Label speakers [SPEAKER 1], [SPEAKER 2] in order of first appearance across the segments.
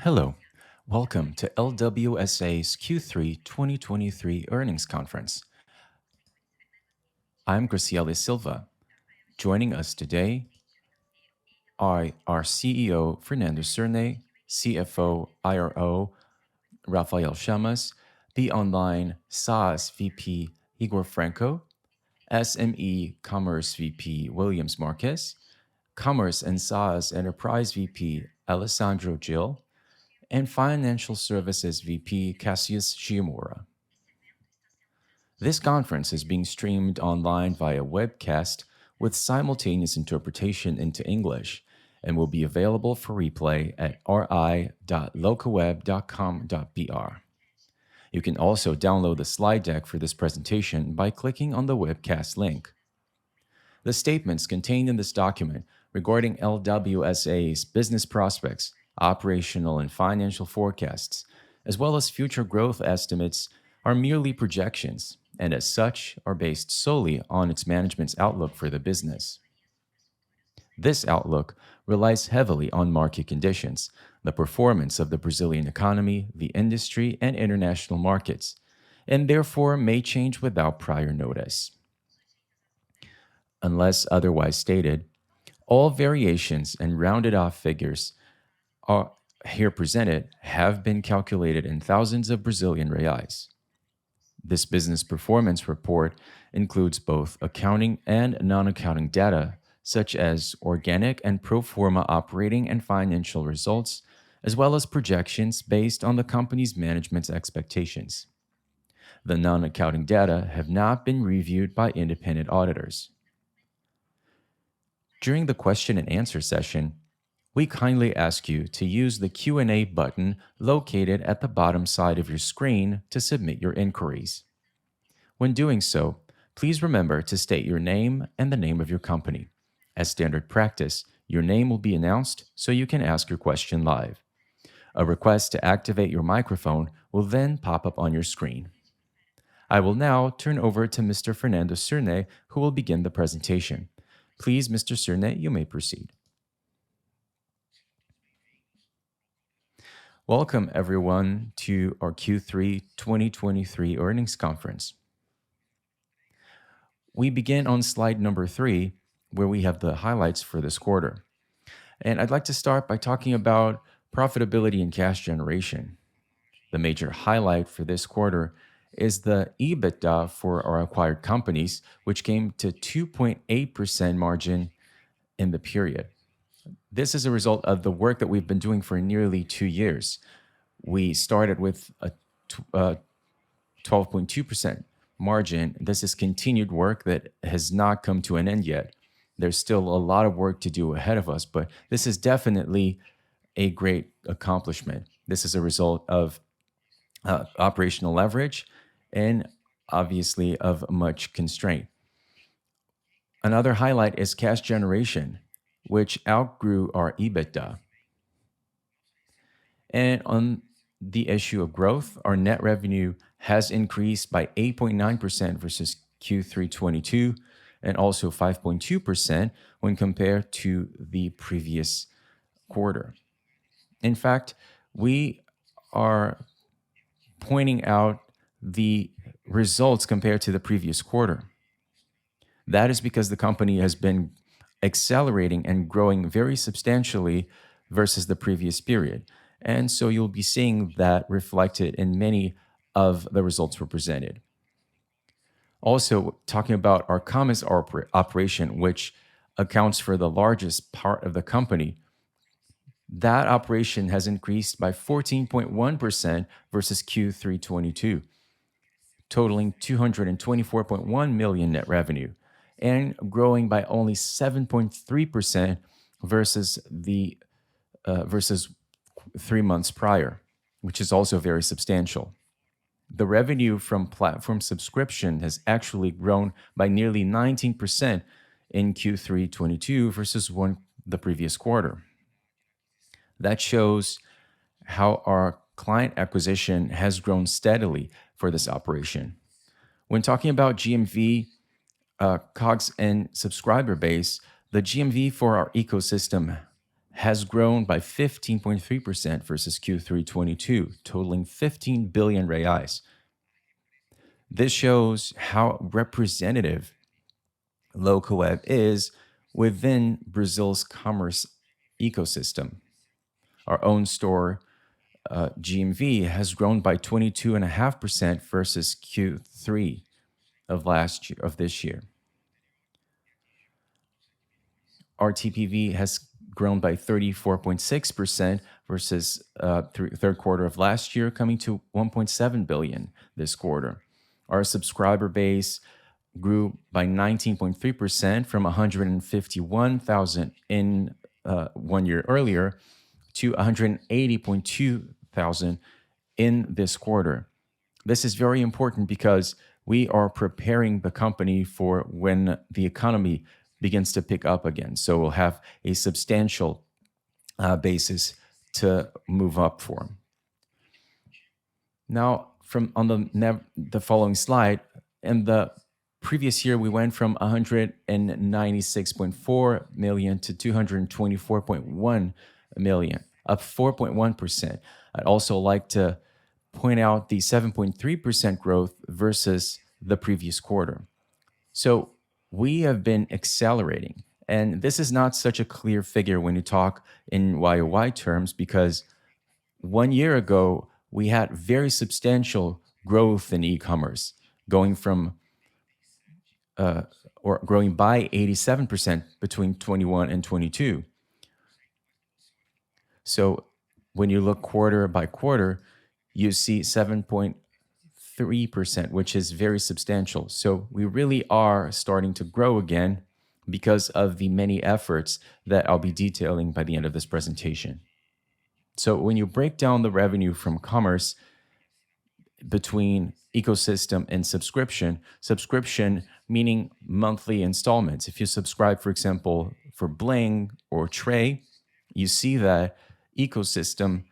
[SPEAKER 1] Hello, welcome to LWSA's Q3 2023 earnings conference. I'm Graciela Silva. Joining us today are our CEO, Fernando Cerne, CFO, IRO, Rafael Chamas, the online SaaS VP, Igor Franco, SME Commerce VP, Williams Marquez, Commerce and SaaS Enterprise VP, Alessandro Gil, and Financial Services VP, Cassius Shimura. This conference is being streamed online via webcast with simultaneous interpretation into English and will be available for replay at ri.locaweb.com.br. You can also download the slide deck for this presentation by clicking on the webcast link. The statements contained in this document regarding LWSA's business prospects, operational and financial forecasts, as well as future growth estimates, are merely projections and, as such, are based solely on its management's outlook for the business. This outlook relies heavily on market conditions, the performance of the Brazilian economy, the industry, and international markets, and therefore may change without prior notice. Unless otherwise stated, all variations and rounded off figures are here presented have been calculated in thousands of Brazilian reais. This business performance report includes both accounting and non-accounting data, such as organic and pro forma operating and financial results, as well as projections based on the company's management's expectations. The non-accounting data have not been reviewed by independent auditors. During the question and answer session, we kindly ask you to use the Q&A button located at the bottom side of your screen to submit your inquiries. When doing so, please remember to state your name and the name of your company. As standard practice, your name will be announced so you can ask your question live. A request to activate your microphone will then pop up on your screen. I will now turn over to Mr. Fernando Cerne, who will begin the presentation. Please, Mr. Cerne, you may proceed. Welcome, everyone, to our Q3 2023 earnings conference. We begin on slide number 3, where we have the highlights for this quarter. And I'd like to start by talking about profitability and cash generation. The major highlight for this quarter is the EBITDA for our acquired companies, which came to 2.8% margin in the period. This is a result of the work that we've been doing for nearly 2 years. We started with a 12.2% margin. This is continued work that has not come to an end yet. There's still a lot of work to do ahead of us, but this is definitely a great accomplishment. This is a result of operational leverage and obviously of much constraint. Another highlight is cash generation, which outgrew our EBITDA. And on the issue of growth, our net revenue has increased by 8.9% versus Q3 22 and also 5.2% when compared to the previous quarter. In fact, we are pointing out the results compared to the previous quarter. That is because the company has been accelerating and growing very substantially versus the previous period. And so you'll be seeing that reflected in many of the results were presented. Also, talking about our commerce operation, which accounts for the largest part of the company, that operation has increased by 14.1% versus Q3 22, totaling 224.1 million net revenue, and growing by only 7.3% versus 3 months prior, which is also very substantial. The revenue from platform subscription has actually grown by nearly 19% in Q3 22 versus the previous quarter. That shows how our client acquisition has grown steadily for this operation. When talking about GMV, COGS, and subscriber base, the GMV for our ecosystem has grown by 15.3% versus Q3 22, totaling 15 billion reais. This shows how representative LocaWeb is within Brazil's commerce ecosystem. Our own store GMV has grown by 22.5% versus Q3 of this year. Our TPV has grown by 34.6% versus third quarter of last year, coming to 1.7 billion this quarter. Our subscriber base grew by 19.3% from 151,000 in 1 year earlier to 180,200 in this quarter. This is very important because we are preparing the company for when the economy begins to pick up again. So we'll have a substantial basis to move up for. Now, from on the following slide, in the previous year, we went from 196.4 million to 224.1 million, up 4.1%. I'd also like to point out the 7.3% growth versus the previous quarter. So we have been accelerating. And this is not such a clear figure when you talk in YOY terms, because 1 year ago, we had very substantial growth in e-commerce, going from or growing by 87% between 21 and 22. So when you look quarter by quarter, you see 7.3%, which is very substantial. So we really are starting to grow again because of the many efforts that I'll be detailing by the end of this presentation. So when you break down the revenue from commerce between ecosystem and subscription meaning monthly installments. If you subscribe, for example, for Bling or Tray, you see that ecosystem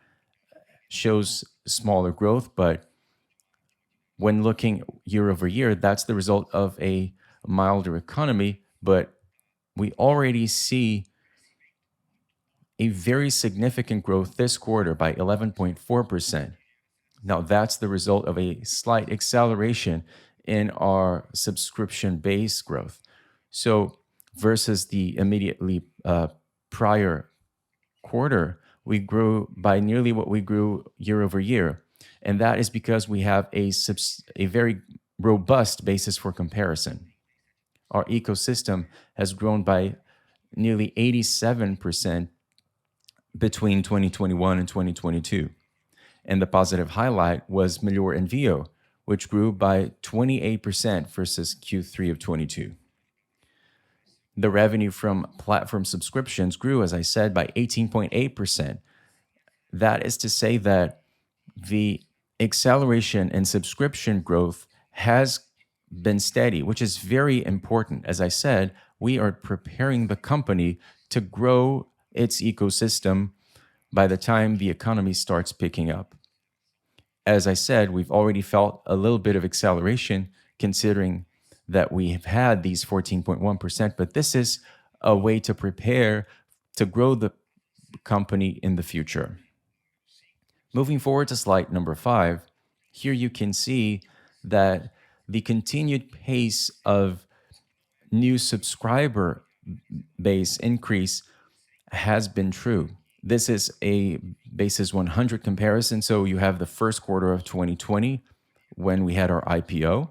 [SPEAKER 1] shows smaller growth, but when looking year over year, that's the result of a milder economy, but we already see a very significant growth this quarter by 11.4%. Now, that's the result of a slight acceleration in our subscription base growth. So versus the immediately prior quarter, we grew by nearly what we grew year over year. And that is because we have a very robust basis for comparison. Our ecosystem has grown by nearly 87% between 2021 and 2022. And the positive highlight was Melhor Envio, which grew by 28% versus Q3 of 22. The revenue from platform subscriptions grew, as I said, by 18.8%. That is to say that the acceleration in subscription growth has been steady, which is very important. As I said, we are preparing the company to grow its ecosystem by the time the economy starts picking up. As I said, we've already felt a little bit of acceleration considering that we have had these 14.1%, but this is a way to prepare to grow the company in the future. Moving forward to slide number 5, here you can see that the continued pace of new subscriber base increase has been true. This is a basis 100 comparison. So you have the first quarter of 2020 when we had our IPO.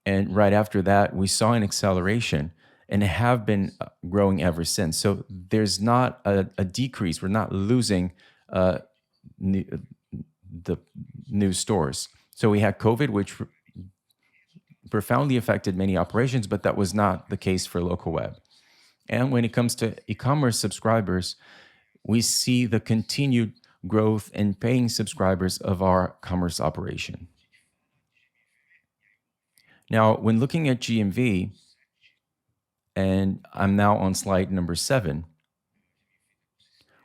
[SPEAKER 1] And right after that, we saw an acceleration and have been growing ever since. So there's not a decrease. We're not losing the new stores. So we had COVID, which profoundly affected many operations, but that was not the case for LocaWeb. And when it comes to e-commerce subscribers, we see the continued growth in paying subscribers of our commerce operation. Now, when looking at GMV, and I'm now on slide number 7,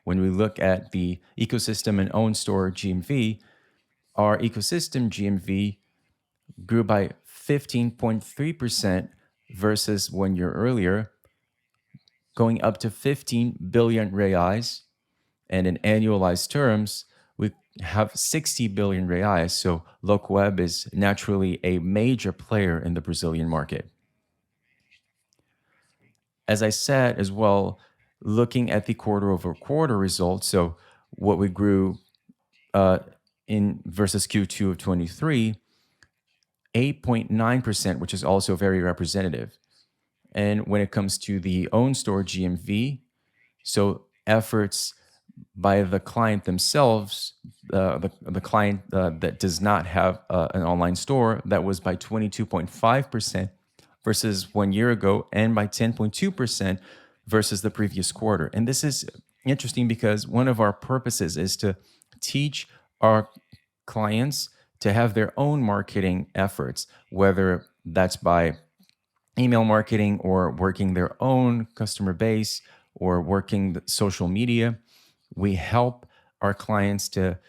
[SPEAKER 1] when we look at the ecosystem and own store GMV, our ecosystem GMV grew by 15.3% versus 1 year earlier, going up to 15 billion reais. And in annualized terms, we have 60 billion reais. So Locweb is naturally a major player in the Brazilian market. As I said as well, looking at the quarter over quarter results, so what we grew uh, in versus Q2 of 23, 8.9%, which is also very representative. And when it comes to the own store GMV, so efforts by the client themselves, the client that does not have an online store, that was by 22.5% versus 1 year ago, and by 10.2% versus the previous quarter. And this is interesting because one of our purposes is to teach our clients to have their own marketing efforts, whether that's by email marketing or working their own customer base or working the social media. We help our clients to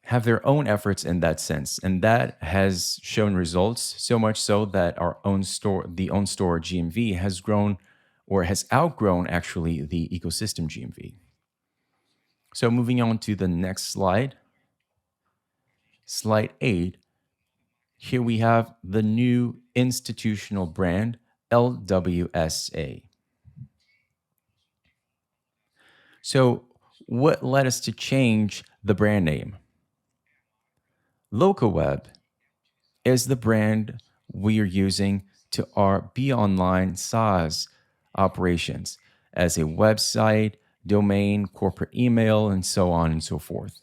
[SPEAKER 1] have their own efforts in that sense. And that has shown results, so much so that our own store, the own store GMV has grown or has outgrown actually the ecosystem GMV. So moving on to the next slide, slide 8. Here we have the new institutional brand, LWSA. So, what led us to change the brand name? LocaWeb is the brand we are using to our Be Online SaaS operations as a website, domain, corporate email, and so on and so forth.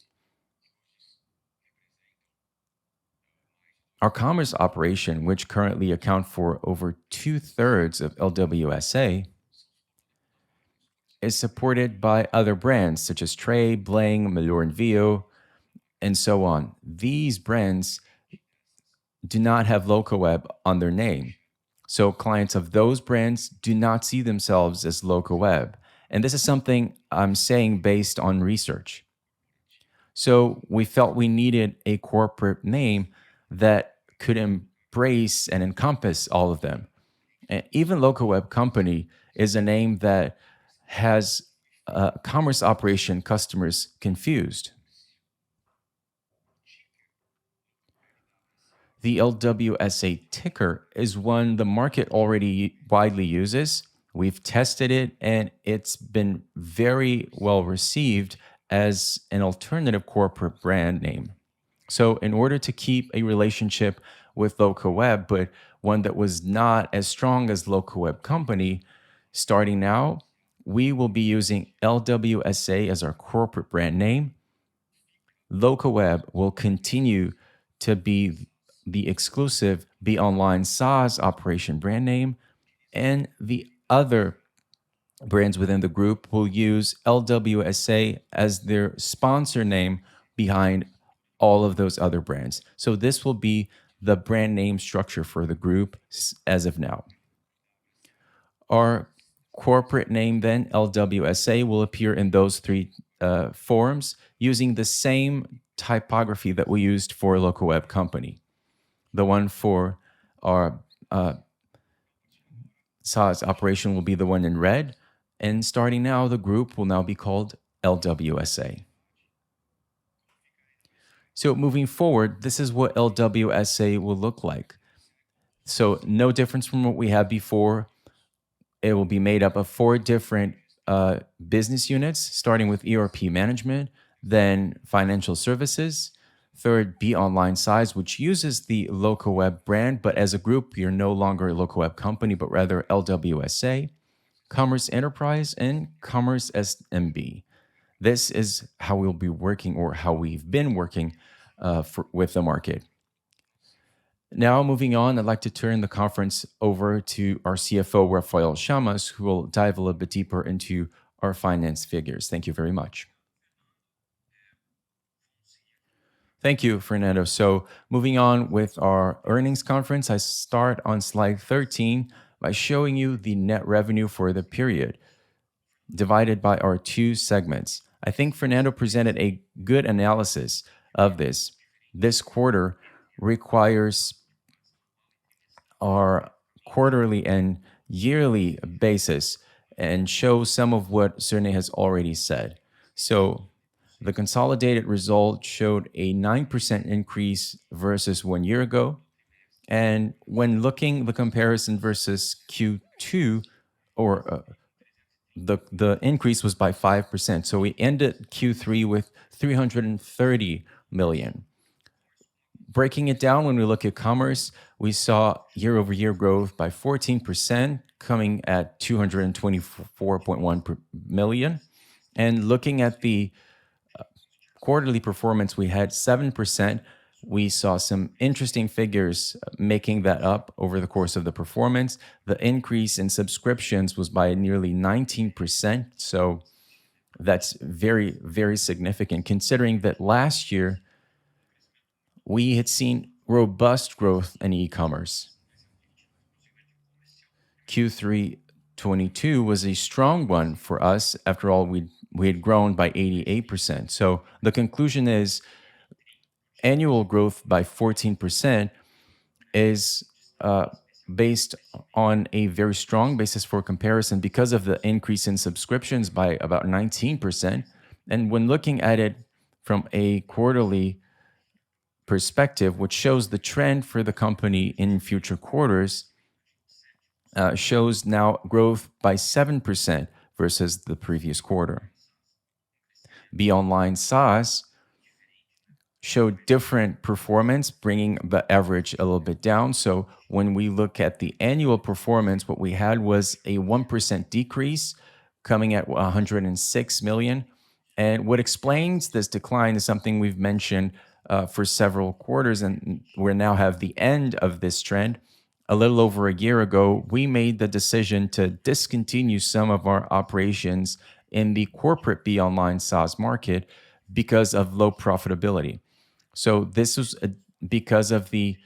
[SPEAKER 1] Our commerce operation, which currently account for over two-thirds of LWSA, is supported by other brands such as Tray, Bling, Melhor Envio, and so on. These brands do not have LocaWeb on their name. So clients of those brands do not see themselves as LocaWeb. And this is something I'm saying based on research. So we felt we needed a corporate name that could embrace and encompass all of them. And even LocaWeb Company is a name that has commerce operation customers confused. The LWSA ticker is one the market already widely uses. We've tested it and it's been very well received as an alternative corporate brand name. So, in order to keep a relationship with LocaWeb, but one that was not as strong as LocaWeb Company, starting now, we will be using LWSA as our corporate brand name. LocaWeb will continue to be the exclusive Be Online SaaS operation brand name, and the other brands within the group will use LWSA as their sponsor name behind all of those other brands. So this will be the brand name structure for the group as of now. Our corporate name, then, LWSA, will appear in those three forms using the same typography that we used for LocaWeb Company. The one for our SaaS operation will be the one in red. And starting now, the group will now be called LWSA. So moving forward, this is what LWSA will look like. So no difference from what we had before. It will be made up of four different business units, starting with ERP management, then financial services, third, Be Online Size, which uses the LocaWeb brand, but as a group, you're no longer a LocaWeb company, but rather LWSA, Commerce Enterprise, and Commerce SMB. This is how we'll be working, or how we've been working with the market. Now, moving on, I'd like to turn the conference over to our CFO, Rafael Chamas, who will dive a little bit deeper into our finance figures. Thank you very much. Thank you, Fernando. So, moving on with our earnings conference, I start on slide 13 by showing you the net revenue for the period divided by our two segments. I think Fernando presented a good analysis of this. This quarter requires our quarterly and yearly basis and show some of what Serne has already said. So the consolidated result showed a 9% increase versus 1 year ago. And when looking the comparison versus Q2, or the increase was by 5%. So we ended Q3 with 330 million. Breaking it down, when we look at commerce, we saw year over year growth by 14%, coming at 224.1 million. And looking at the quarterly performance, we had 7%. We saw some interesting figures making that up over the course of the performance. The increase in subscriptions was by nearly 19%. So that's very, very significant, considering that last year we had seen robust growth in e-commerce. Q3 22 was a strong one for us. After all, we had grown by 88%. So the conclusion is annual growth by 14% is based on a very strong basis for comparison because of the increase in subscriptions by about 19%. And when looking at it from a quarterly perspective, which shows the trend for the company in future quarters, shows now growth by 7% versus the previous quarter. Be Online SaaS showed different performance, bringing the average a little bit down. So when we look at the annual performance, what we had was a 1% decrease, coming at 106 million. And what explains this decline is something we've mentioned for several quarters, and we now have the end of this trend. A little over a year ago, we made the decision to discontinue some of our operations in the corporate Be Online SaaS market because of low profitability. So this was because of the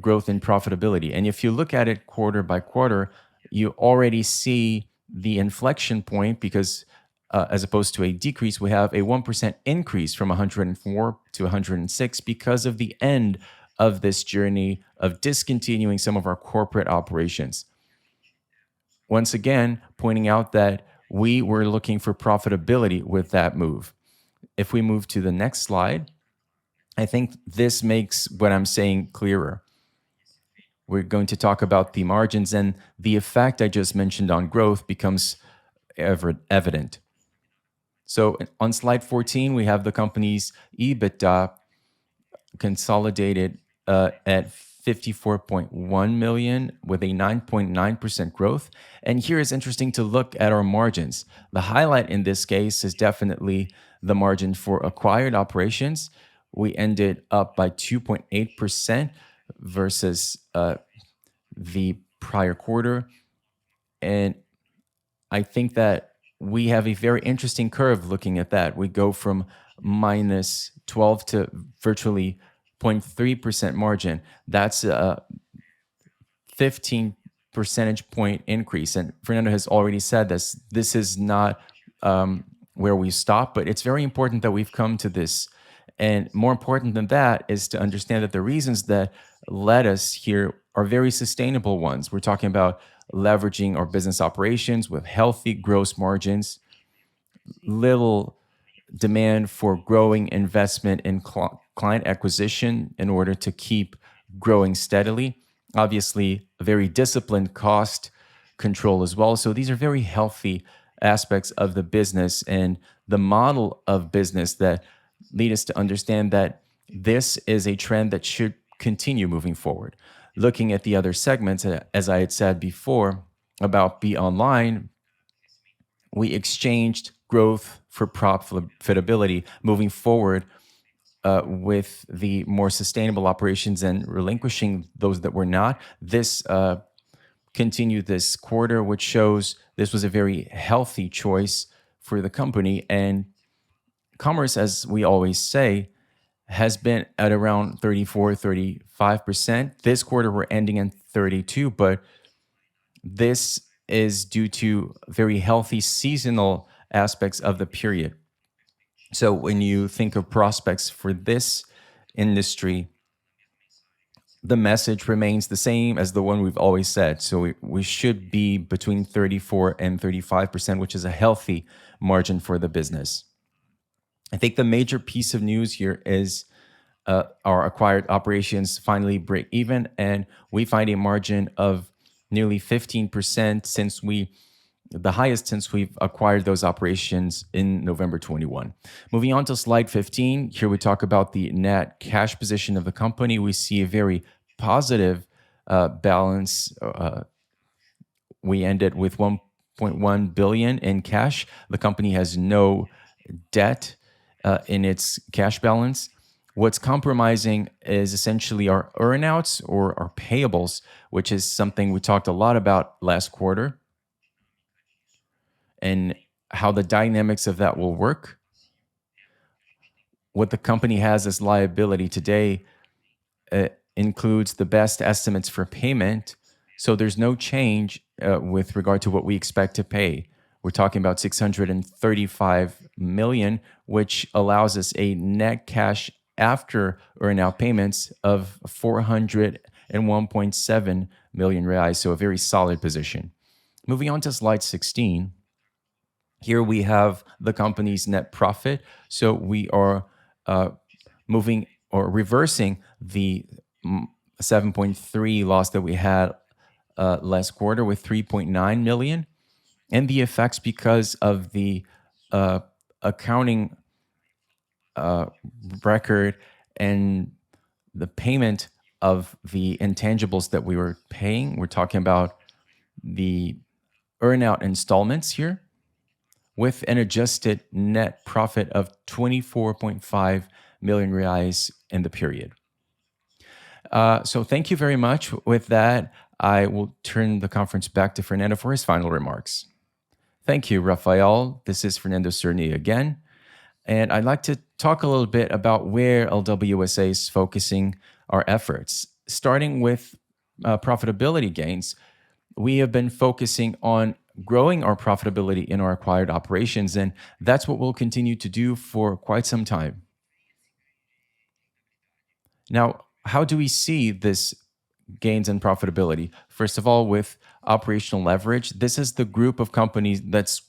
[SPEAKER 1] growth in profitability. And if you look at it quarter by quarter, you already see the inflection point because as opposed to a decrease, we have a 1% increase from 104 to 106 because of the end of this journey of discontinuing some of our corporate operations. Once again, pointing out that we were looking for profitability with that move. If we move to the next slide, I think this makes what I'm saying clearer. We're going to talk about the margins, and the effect I just mentioned on growth becomes evident. So on slide 14, we have the company's EBITDA consolidated at 54.1 million with a 9.9% growth. And here it's interesting to look at our margins. The highlight in this case is definitely the margin for acquired operations. We ended up by 2.8% versus the prior quarter. And I think that we have a very interesting curve looking at that. We go from minus 12 to virtually 0.3% margin. That's a 15 percentage point increase. And Fernando has already said this. This is not where we stop, but it's very important that we've come to this. And more important than that is to understand that the reasons that led us here are very sustainable ones. We're talking about leveraging our business operations with healthy gross margins, little demand for growing investment in client acquisition in order to keep growing steadily. Obviously, a very disciplined cost control as well. So these are very healthy aspects of the business and the model of business that lead us to understand that this is a trend that should continue moving forward. Looking at the other segments, as I had said before about Be Online, we exchanged growth for profitability moving forward with the more sustainable operations and relinquishing those that were not. This continued this quarter, which shows this was a very healthy choice for the company. And commerce, as we always say, has been at around 34, 35%. This quarter, we're ending in 32, but this is due to very healthy seasonal aspects of the period. So when you think of prospects for this industry, the message remains the same as the one we've always said. So we should be between 34 and 35%, which is a healthy margin for the business. I think the major piece of news here is our acquired operations finally break even, and we find a margin of nearly 15% the highest since we've acquired those operations in November 21. Moving on to slide 15, here we talk about the net cash position of the company. We see a very positive balance. We ended with 1.1 billion in cash. The company has no debt in its cash balance. What's compromising is essentially our earnouts or our payables, which is something we talked a lot about last quarter, and how the dynamics of that will work. What the company has as liability today includes the best estimates for payment. So there's no change with regard to what we expect to pay. We're talking about 635 million, which allows us a net cash after earnout payments of 401.7 million reais. So a very solid position. Moving on to slide 16. Here we have the company's net profit. So we are moving or reversing the 7.3 loss that we had last quarter with 3.9 million, and the effects because of the accounting record and the payment of the intangibles that we were paying. We're talking about the earnout installments here, with an adjusted net profit of 24.5 million reais in the period. So thank you very much. With that, I will turn the conference back to Fernando for his final remarks. Thank you, Rafael. This is Fernando Cerny again. And I'd like to talk a little bit about where LWSA is focusing our efforts. Starting with profitability gains, we have been focusing on growing our profitability in our acquired operations, and that's what we'll continue to do for quite some time. Now, how do we see this gains in profitability? First of all, with operational leverage, this is the group of companies that's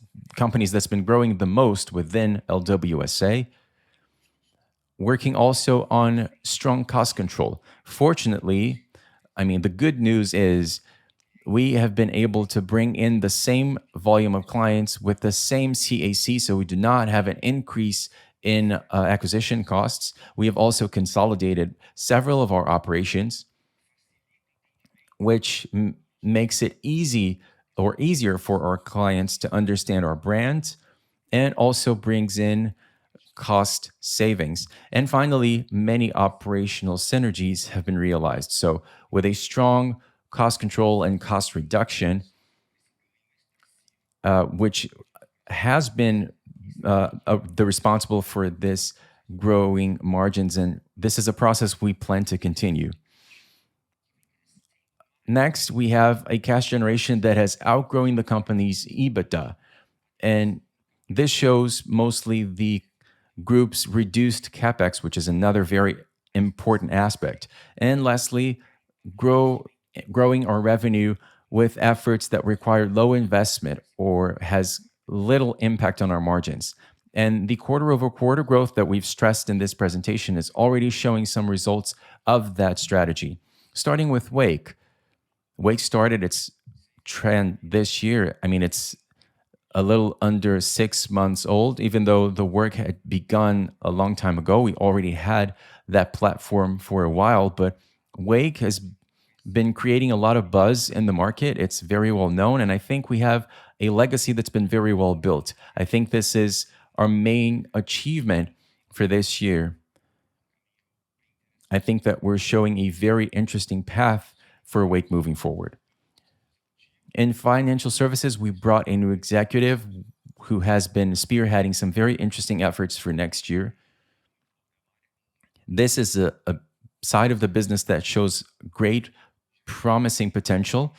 [SPEAKER 1] been growing the most within LWSA, working also on strong cost control. Fortunately, the good news is we have been able to bring in the same volume of clients with the same CAC, so we do not have an increase in acquisition costs. We have also consolidated several of our operations, which makes it easier for our clients to understand our brand, and also brings in cost savings. And finally, many operational synergies have been realized. So with a strong cost control and cost reduction, which has been the responsible for this growing margins, and this is a process we plan to continue. Next, we have a cash generation that has outgrown the company's EBITDA, and this shows mostly the group's reduced capex, which is another very important aspect. And lastly, growing our revenue with efforts that require low investment or has little impact on our margins. And the quarter-over-quarter growth that we've stressed in this presentation is already showing some results of that strategy. Starting with Wake. Wake started its trend this year. It's a little under 6 months old, even though the work had begun a long time ago. We already had that platform for a while, but Wake has been creating a lot of buzz in the market. It's very well known, and I think we have a legacy that's been very well built. I think this is our main achievement for this year. I think that we're showing a very interesting path for Wake moving forward. In financial services, we brought a new executive who has been spearheading some very interesting efforts for next year. This is a side of the business that shows great promising potential.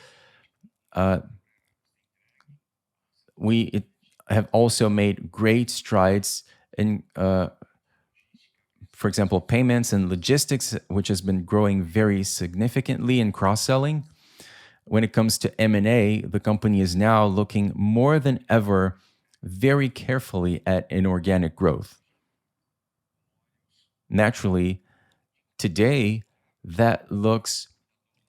[SPEAKER 1] We have also made great strides in for example, payments and logistics, which has been growing very significantly in cross-selling. When it comes to M&A, the company is now looking more than ever very carefully at inorganic growth. Naturally, today that look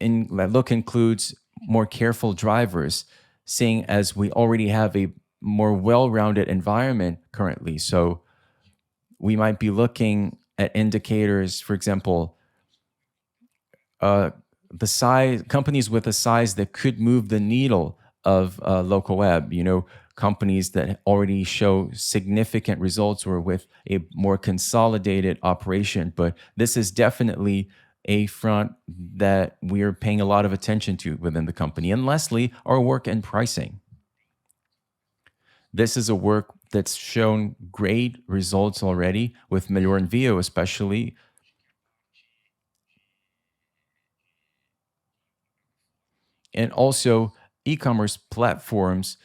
[SPEAKER 1] includes more careful drivers, seeing as we already have a more well-rounded environment currently. So we might be looking at indicators, for example, uh, the size companies with a size that could move the needle of local web. Companies that already show significant results or with a more consolidated operation. But this is definitely a front that we are paying a lot of attention to within the company. And lastly, our work in pricing. This is a work that's shown great results already with Melhor Envio, especially. And also, e-commerce platforms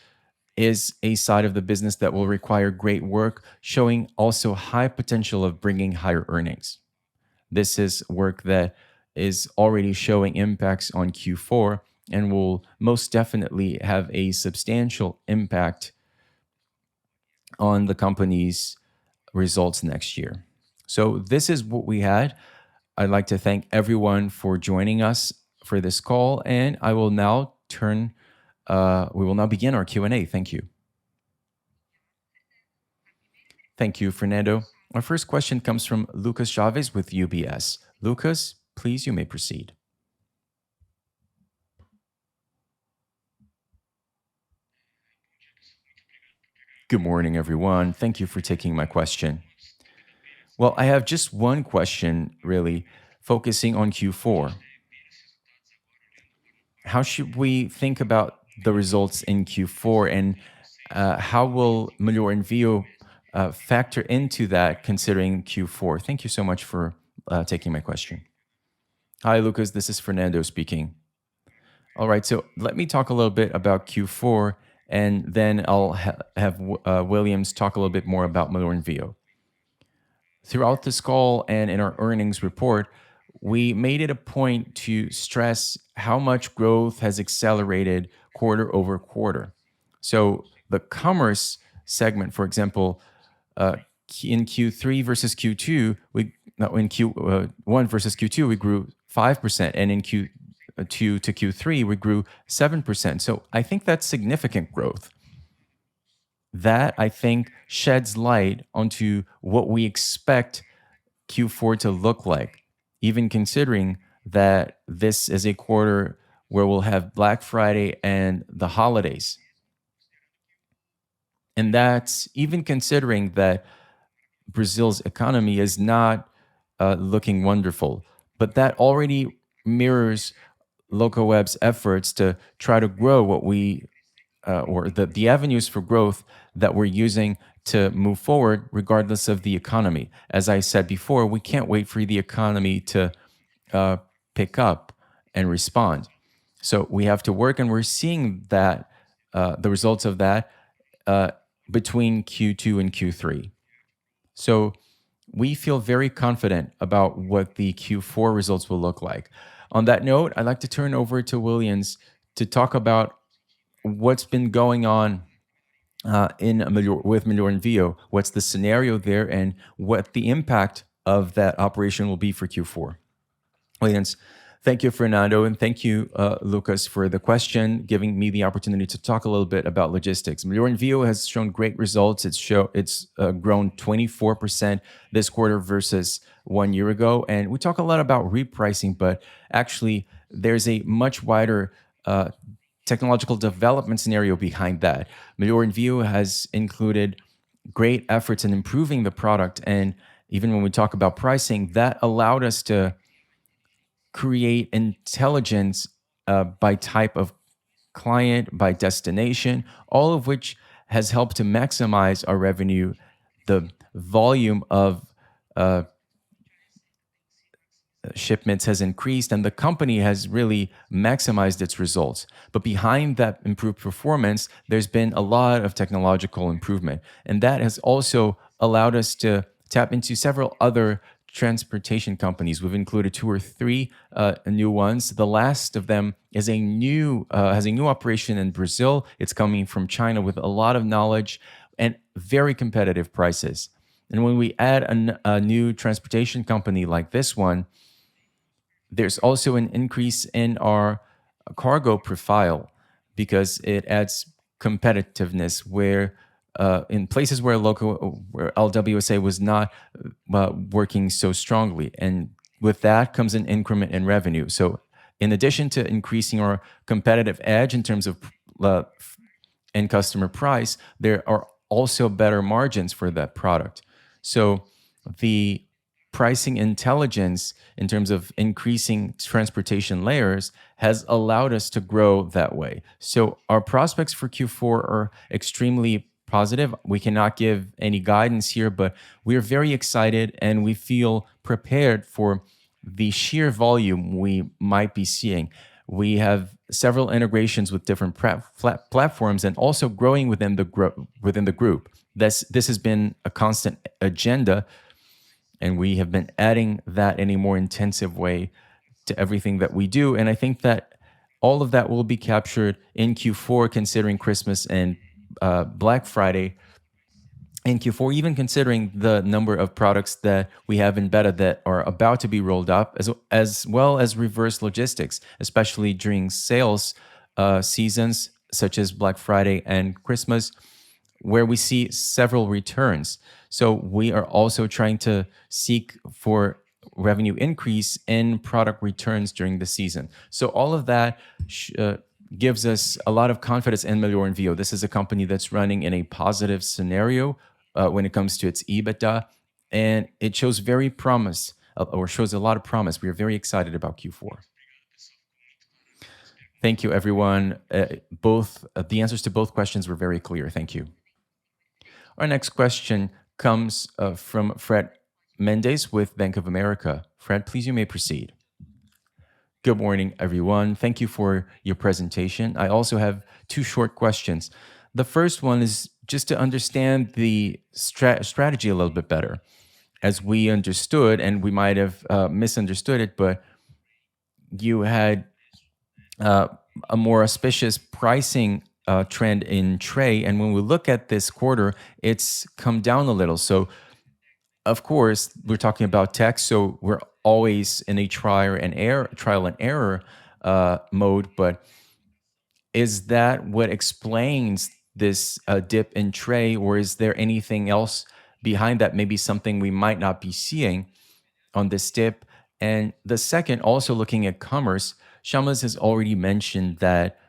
[SPEAKER 1] is a side of the business that will require great work, showing also high potential of bringing higher earnings. This is work that is already showing impacts on Q4 and will most definitely have a substantial impact on the company's results next year. So, this is what we had. I'd like to thank everyone for joining us for this call, and we will now begin our Q&A. Thank you. Thank you, Fernando. Our first question comes from Lucas Chavez with UBS. Lucas, please, you may proceed. Good morning, everyone. Thank you for taking my question. Well, I have just one question, really, focusing on Q4. How should we think about the results in Q4, and how will Melhor Envio factor into that considering Q4? Thank you so much for taking my question. Hi, Lucas. This is Fernando speaking. All right, so let me talk a little bit about Q4, and then I'll have Williams talk a little bit more about Melhor Envio. Throughout this call and in our earnings report, we made it a point to stress how much growth has accelerated quarter over quarter. So the commerce segment, for example, in Q3 versus Q2, we no, in Q1 versus Q2, we grew 5%, and in Q2 to Q3, we grew 7%. So I think that's significant growth. That, I think, sheds light onto what we expect Q4 to look like, even considering that this is a quarter where we'll have Black Friday and the holidays. And that's even considering that Brazil's economy is not looking wonderful, but that already mirrors LocoWeb's efforts to try to grow what we or the avenues for growth that we're using to move forward, regardless of the economy. As I said before, we can't wait for the economy to pick up and respond. So we have to work, and we're seeing that the results of that between Q2 and Q3. So we feel very confident about what the Q4 results will look like. On that note, I'd like to turn over to Williams to talk about what's been going on with Melhor Envio, what's the scenario there, and what the impact of that operation will be for Q4. Williams, thank you, Fernando, and thank you, Lucas, for the question, giving me the opportunity to talk a little bit about logistics. Melhor Envio has shown great results. It's grown 24% this quarter versus 1 year ago, and we talk a lot about repricing, but actually, there's a much wider technological development scenario behind that. Melhor Envio has included great efforts in improving the product, and even when we talk about pricing, that allowed us to create intelligence by type of client, by destination, all of which has helped to maximize our revenue. The volume of shipments has increased, and the company has really maximized its results. But behind that improved performance, there's been a lot of technological improvement, and that has also allowed us to tap into several other transportation companies. We've included two or three new ones. The last of them is a new has a new operation in Brazil. It's coming from China with a lot of knowledge and very competitive prices. And when we add a new transportation company like this one, there's also an increase in our cargo profile because it adds competitiveness where in places where LWSA was not working so strongly, and with that comes an increment in revenue. So, in addition to increasing our competitive edge in terms of uh, and customer price, there are also better margins for that product. So the pricing intelligence in terms of increasing transportation layers has allowed us to grow that way. So our prospects for Q4 are extremely positive. We cannot give any guidance here, but we are very excited and we feel prepared for the sheer volume we might be seeing. We have several integrations with different platforms and also growing within within the group. This has been a constant agenda, and we have been adding that in a more intensive way to everything that we do. And I think that all of that will be captured in Q4, considering Christmas and Black Friday in Q4, even considering the number of products that we have in beta that are about to be rolled up, as well as reverse logistics, especially during sales seasons such as Black Friday and Christmas, where we see several returns. So we are also trying to seek for revenue increase in product returns during the season. So all of that gives us a lot of confidence in Melhor Envio. This is a company that's running in a positive scenario when it comes to its EBITDA, and it shows very promise or shows a lot of promise. We are very excited about Q4. Thank you, everyone. Both the answers to both questions were very clear. Thank you. Our next question comes from Fred Mendes with Bank of America. Fred, please, you may proceed. Good morning, everyone. Thank you for your presentation. I also have two short questions. The first one is just to understand the strategy a little bit better. As we understood, and we might have misunderstood it, but you had a more auspicious pricing trend in tray. And when we look at this quarter, it's come down a little. So, of course, we're talking about tech, so we're always in a trial and error mode. But is that what explains this dip in tray, or is there anything else behind that? Maybe something we might not be seeing on this dip. And the second, also looking at commerce, Shamas has already mentioned that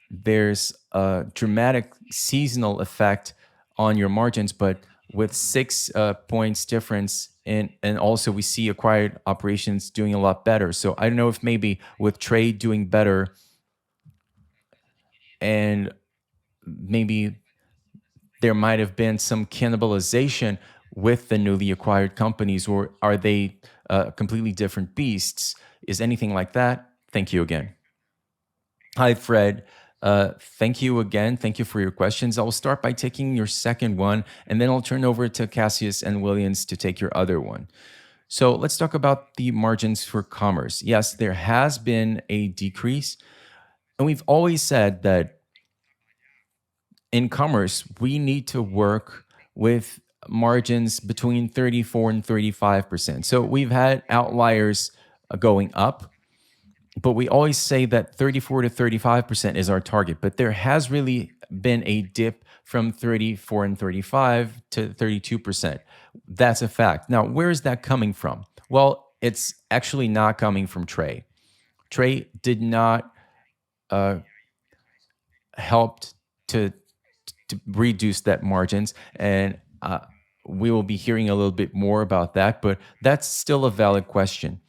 [SPEAKER 1] there's a dramatic seasonal effect on your margins, but with 6 points difference, and also we see acquired operations doing a lot better. So I don't know if maybe with trade doing better and maybe there might have been some cannibalization with the newly acquired companies, or are they completely different beasts? Is anything like that? Thank you again. Hi, Fred. Thank you again. Thank you for your questions. I will start by taking your second one, and then I'll turn over to Cassius and Williams to take your other one. So let's talk about the margins for commerce. Yes, there has been a decrease, and we've always said that in commerce, we need to work with margins between 34 and 35%. So we've had outliers going up, but we always say that 34 to 35% is our target. But there has really been a dip from 34 and 35 to 32%. That's a fact. Now, where is that coming from? Well, it's actually not coming from Trey. Trey did not help to reduce that margins, and we will be hearing a little bit more about that, but that's still a valid question.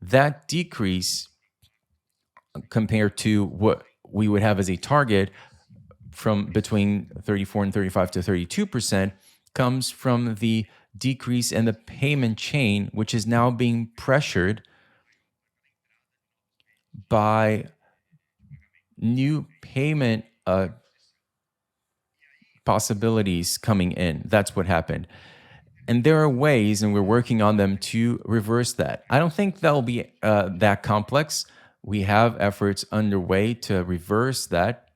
[SPEAKER 1] That decrease compared to what we would have as a target from between 34 and 35 to 32% comes from the decrease in the payment chain, which is now being pressured by new payment possibilities coming in. That's what happened. And there are ways, and we're working on them to reverse that. I don't think that'll be that complex. We have efforts underway to reverse that,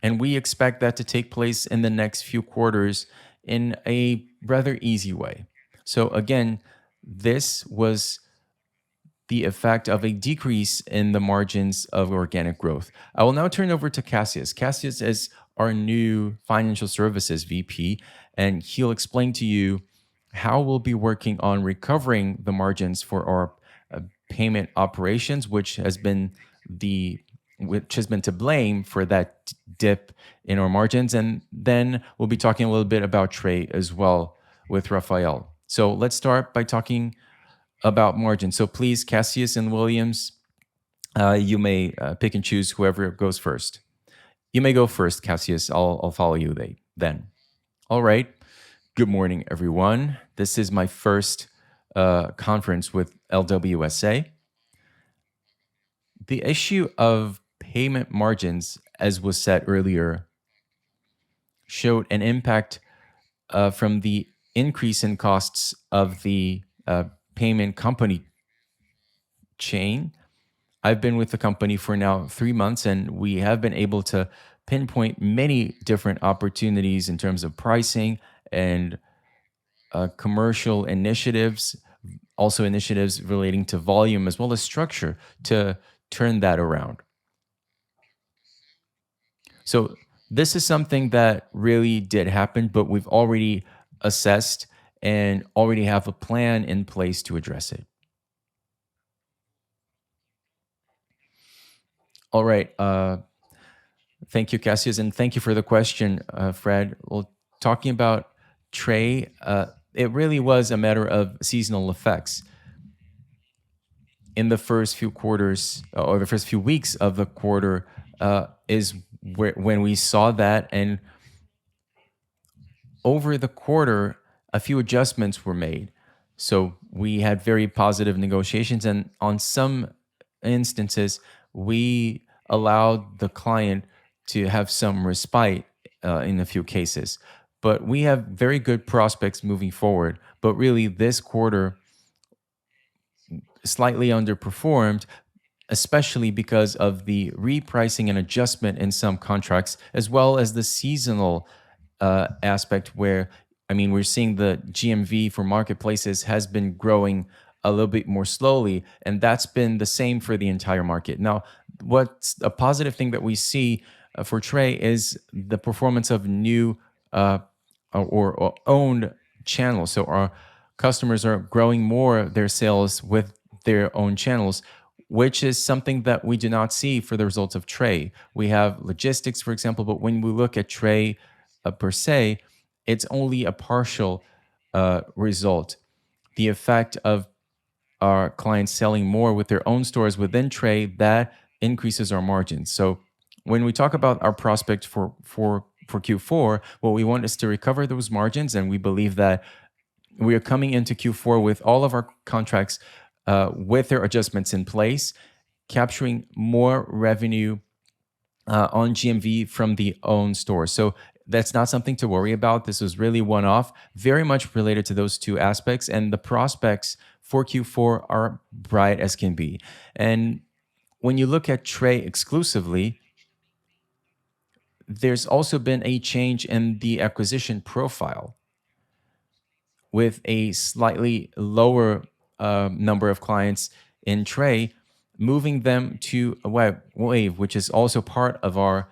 [SPEAKER 1] and we expect that to take place in the next few quarters in a rather easy way. So, again, this was the effect of a decrease in the margins of organic growth. I will now turn over to Cassius. Cassius is our new financial services VP, and he'll explain to you how we'll be working on recovering the margins for our payment operations, which has been to blame for that dip in our margins. And then we'll be talking a little bit about Trey as well with Rafael. So let's start by talking about margin. So please, Cassius and Williams, you may pick and choose whoever goes first. You may go first, Cassius. I'll follow you then. All right. Good morning, everyone. This is my first conference with LWSA. The issue of payment margins, as was said earlier, showed an impact from the increase in costs of the payment company chain. I've been with the company for now 3 months, and we have been able to pinpoint many different opportunities in terms of pricing and commercial initiatives, also initiatives relating to volume as well as structure to turn that around. So, this is something that really did happen, but we've already assessed and already have a plan in place to address it. All right. Thank you, Cassius, and thank you for the question, Fred. Well, talking about Trey, it really was a matter of seasonal effects. In the first few quarters or the first few weeks of the quarter is when we saw that, and over the quarter, a few adjustments were made. So we had very positive negotiations, and on some instances, we allowed the client to have some respite in a few cases. But we have very good prospects moving forward. But really, this quarter slightly underperformed, especially because of the repricing and adjustment in some contracts, as well as the seasonal aspect where, I mean, we're seeing the GMV for marketplaces has been growing a little bit more slowly, and that's been the same for the entire market. Now, what's a positive thing that we see for Trey is the performance of new or owned channels. So our customers are growing more their sales with their own channels, which is something that we do not see for the results of Trey. We have logistics, for example, but when we look at Trey per se, it's only a partial result. The effect of our clients selling more with their own stores within Trey, that increases our margins. So when we talk about our prospect for Q4, what we want is to recover those margins, and we believe that we are coming into Q4 with all of our contracts with their adjustments in place, capturing more revenue on GMV from the own store. So that's not something to worry about. This was really one-off, very much related to those two aspects, and the prospects for Q4 are bright as can be. And when you look at Trey exclusively, there's also been a change in the acquisition profile with a slightly lower number of clients in Trey, moving them to a Wave, which is also part of our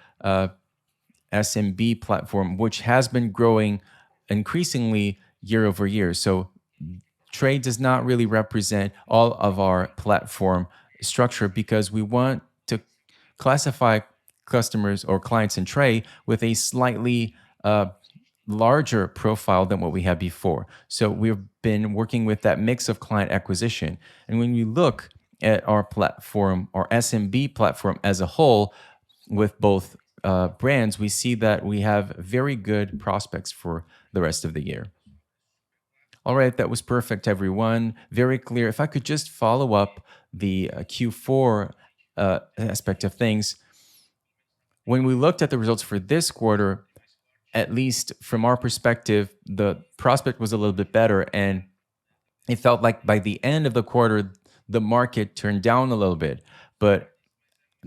[SPEAKER 1] SMB platform, which has been growing increasingly year over year. So Trade does not really represent all of our platform structure because we want to classify customers or clients in Trade with a slightly larger profile than what we had before. So we've been working with that mix of client acquisition. And when you look at our platform, our SMB platform as a whole, with both brands, we see that we have very good prospects for the rest of the year. All right, that was perfect, everyone. Very clear. If I could just follow up the Q4 aspect of things, when we looked at the results for this quarter, at least from our perspective, the prospect was a little bit better. And it felt like by the end of the quarter, the market turned down a little bit. But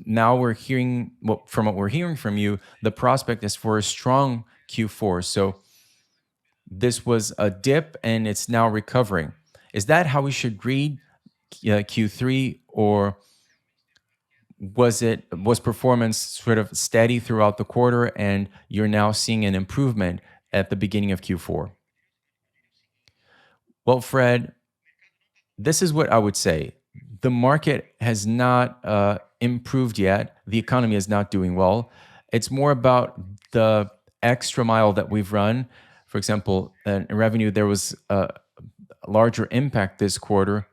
[SPEAKER 1] now we're hearing, well, from what we're hearing from you, the prospect is for a strong Q4. So this was a dip and it's now recovering. Is that how we should read Q3, or was performance sort of steady throughout the quarter and you're now seeing an improvement at the beginning of Q4? Well, Fred, this is what I would say. The market has not improved yet. The economy is not doing well. It's more about the extra mile that we've run. For example, in revenue, there was a larger impact this quarter.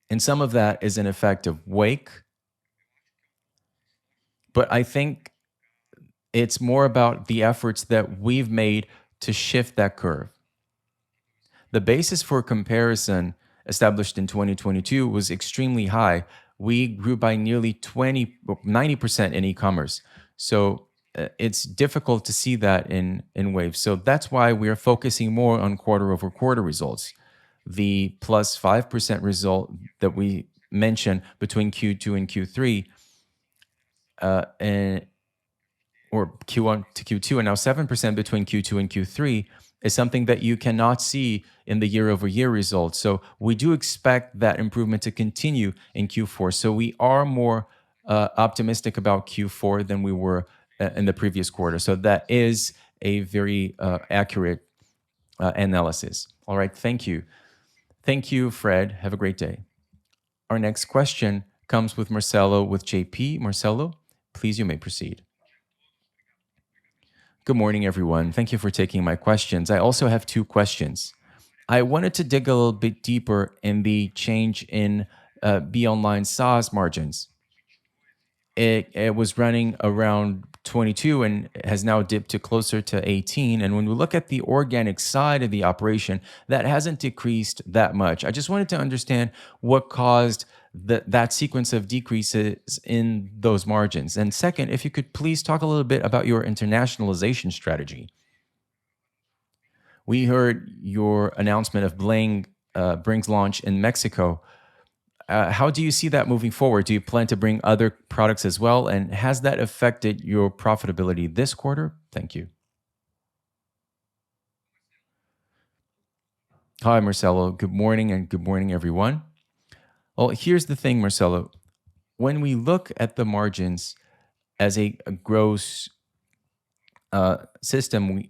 [SPEAKER 1] And some of that is an effect of Wake. But I think it's more about the efforts that we've made to shift that curve. The basis for comparison established in 2022 was extremely high. We grew by nearly 90% in e-commerce. So it's difficult to see that in waves. So that's why we are focusing more on quarter over quarter results. The plus 5% result that we mentioned between Q2 and Q3, and or Q1 to Q2, and now 7% between Q2 and Q3 is something that you cannot see in the year over year results. So we do expect that improvement to continue in Q4. So we are more optimistic about Q4 than we were in the previous quarter. So that is a very accurate analysis. All right. Thank you. Thank you, Fred. Have a great day. Our next question comes with Marcelo with JP. Marcelo, please, you may proceed. Good morning, everyone. Thank you for taking my questions. I also have two questions. I wanted to dig a little bit deeper in the change in Be Online SaaS margins. It was running around 22 and has now dipped to closer to 18. And when we look at the organic side of the operation, that hasn't decreased that much. I just wanted to understand what caused that sequence of decreases in those margins. And second, if you could please talk a little bit about your internationalization strategy. We heard your announcement of Bling's launch in Mexico. How do you see that moving forward? Do you plan to bring other products as well? And has that affected your profitability this quarter? Thank you. Hi, Marcelo. Good morning, and good morning, everyone. Well, here's the thing, Marcelo. When we look at the margins as a gross system,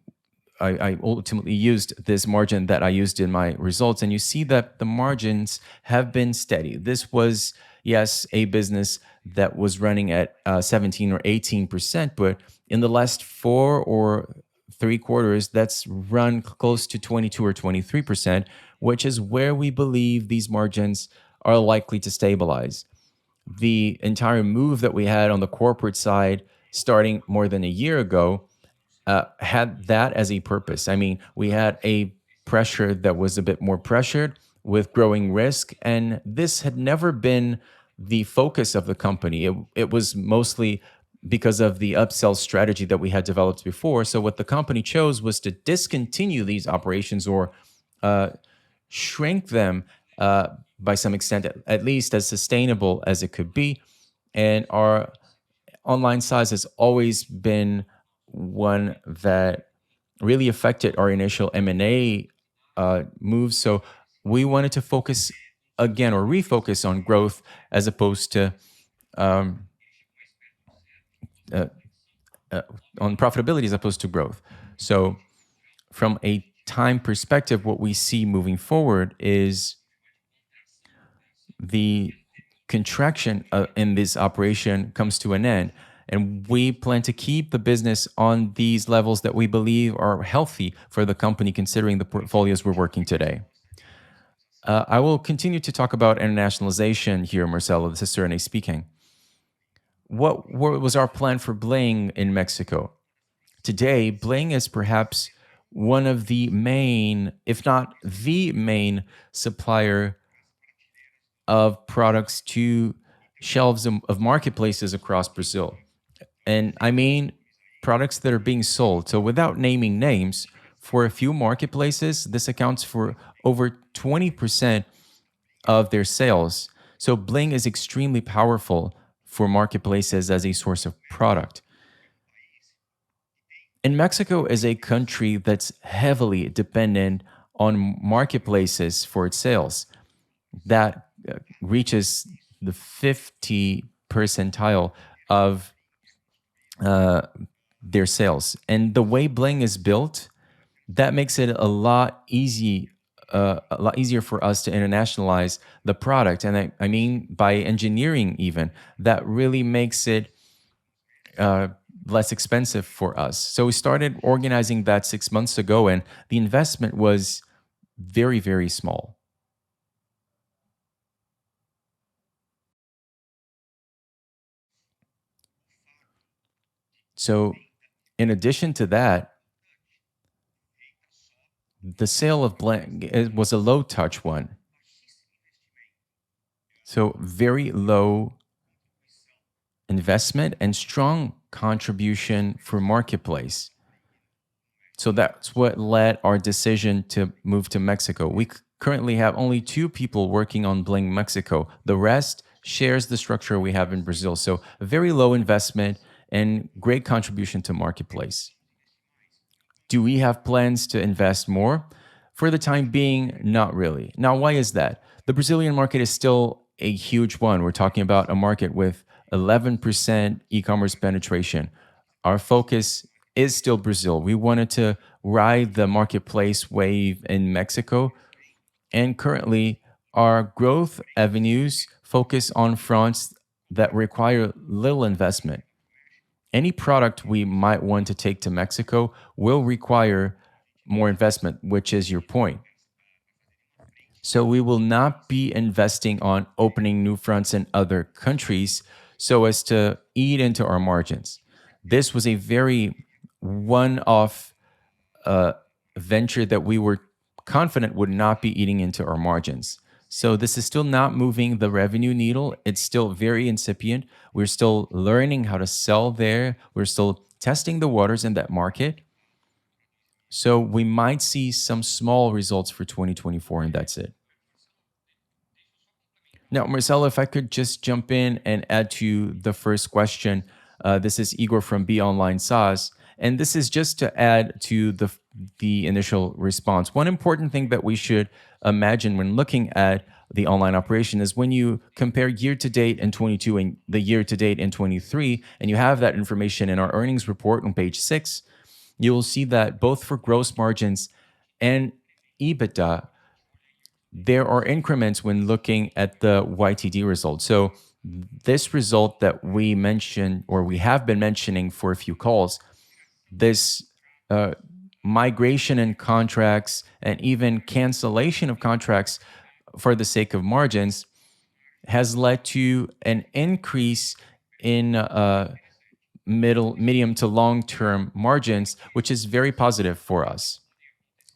[SPEAKER 1] I ultimately used this margin that I used in my results, and you see that the margins have been steady. This was, yes, a business that was running at 17 or 18%, but in the last 4 or 3 quarters, that's run close to 22 or 23%, which is where we believe these margins are likely to stabilize. The entire move that we had on the corporate side starting more than a year ago had that as a purpose. I mean, we had a pressure that was a bit more pressured with growing risk, and this had never been the focus of the company. It was mostly because of the upsell strategy that we had developed before. So what the company chose was to discontinue these operations or shrink them by some extent, at least as sustainable as it could be. And our online size has always been one that really affected our initial M&A moves. So we wanted to focus again or refocus on growth as opposed to um, uh, on profitability as opposed to growth. So from a time perspective, what we see moving forward is the contraction in this operation comes to an end. And we plan to keep the business on these levels that we believe are healthy for the company, considering the portfolios we're working today. I will continue to talk about internationalization here, Marcelo. This is Serene speaking. What was our plan for Bling in Mexico? Today, Bling is perhaps one of the main, if not the main, supplier of products to shelves of marketplaces across Brazil. And I mean products that are being sold. So without naming names, for a few marketplaces, this accounts for over 20% of their sales. So Bling is extremely powerful for marketplaces as a source of product. And Mexico is a country that's heavily dependent on marketplaces for its sales. That reaches the 50 percentile of uh, their sales. And the way Bling is built, that makes it a lot easier for us to internationalize the product. And I mean, by engineering, even that really makes it uh, less expensive for us. So we started organizing that 6 months ago, and the investment was very, very small. So, in addition to that, the sale of blank it was a low touch one. So, very low investment and strong contribution for marketplace. So that's what led our decision to move to Mexico. We currently have only two people working on Bling Mexico. The rest shares the structure we have in Brazil. So very low investment and great contribution to marketplace. Do we have plans to invest more? For the time being, not really. Now, why is that? The Brazilian market is still a huge one. We're talking about a market with 11% e commerce penetration. Our focus is still Brazil. We wanted to ride the marketplace wave in Mexico. And currently, our growth avenues focus on fronts that require little investment. Any product we might want to take to Mexico will require more investment, which is your point. So we will not be investing on opening new fronts in other countries so as to eat into our margins. This was a very one off uh, venture that we were confident would not be eating into our margins. So this is still not moving the revenue needle. It's still very incipient. We're still learning how to sell there. We're still testing the waters in that market. So we might see some small results for 2024, and that's it. Now, Marcelo, if I could just jump in and add to the first question. This is Igor from Be Online SaaS, and this is just to add to the initial response. One important thing that we should imagine when looking at the online operation is when you compare year to date in 22 and the year to date in 23, and you have that information in our earnings report on page 6, you will see that both for gross margins and EBITDA, there are increments when looking at the YTD result. So this result that we mentioned or we have been mentioning for a few calls, this uh, migration in contracts and even cancellation of contracts for the sake of margins has led to an increase in medium to long term margins, which is very positive for us.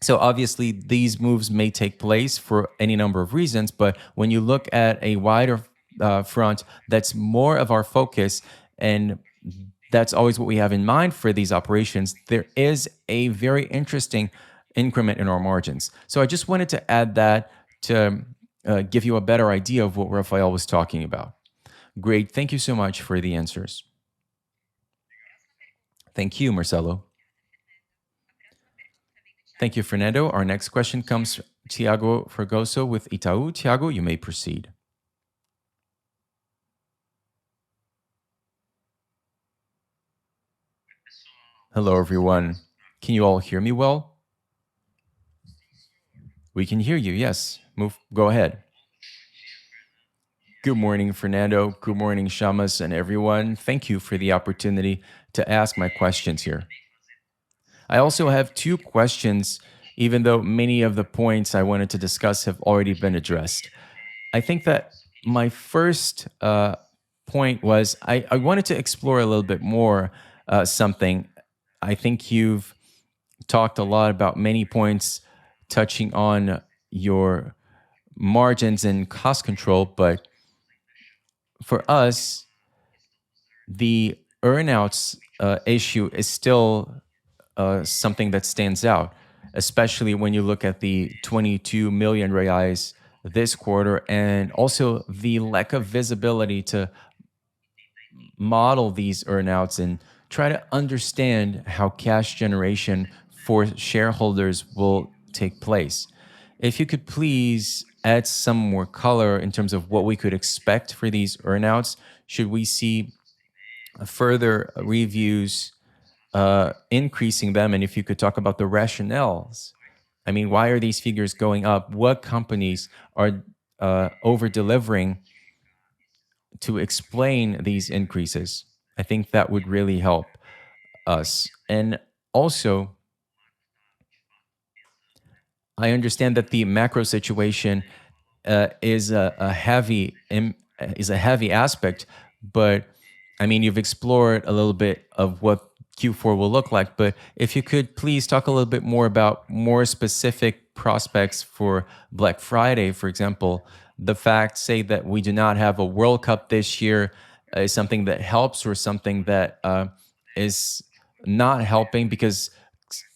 [SPEAKER 1] So obviously, these moves may take place for any number of reasons, but when you look at a wider front, that's more of our focus, and that's always what we have in mind for these operations. There is a very interesting increment in our margins. So I just wanted to add that to give you a better idea of what Rafael was talking about. Great. Thank you so much for the answers. Thank you, Marcelo. Thank you, Fernando. Our next question comes from Tiago Fragoso with Itaú. Tiago, you may proceed. Hello, everyone. Can you all hear me well? We can hear you. Yes. Move. Go ahead. Good morning, Fernando. Good morning, Shamas, and everyone. Thank you for the opportunity to ask my questions here. I also have two questions, even though many of the points I wanted to discuss have already been addressed. I think that my first point was I wanted to explore a little bit more something. I think you've talked a lot about many points touching on your margins and cost control, but for us, the earnouts issue is still something that stands out, especially when you look at the 22 million reais this quarter and also the lack of visibility to model these earnouts and try to understand how cash generation for shareholders will take place. If you could please add some more color in terms of what we could expect for these earnouts, should we see further reviews increasing them? And if you could talk about the rationales, I mean, why are these figures going up? What companies are over delivering to explain these increases? I think that would really help us. And also, I understand that the macro situation is is a heavy aspect, but I mean, you've explored a little bit of what Q4 will look like. But if you could please talk a little bit more about more specific prospects for Black Friday, for example, the fact, say, that we do not have a World Cup this year is something that helps or something that is not helping, because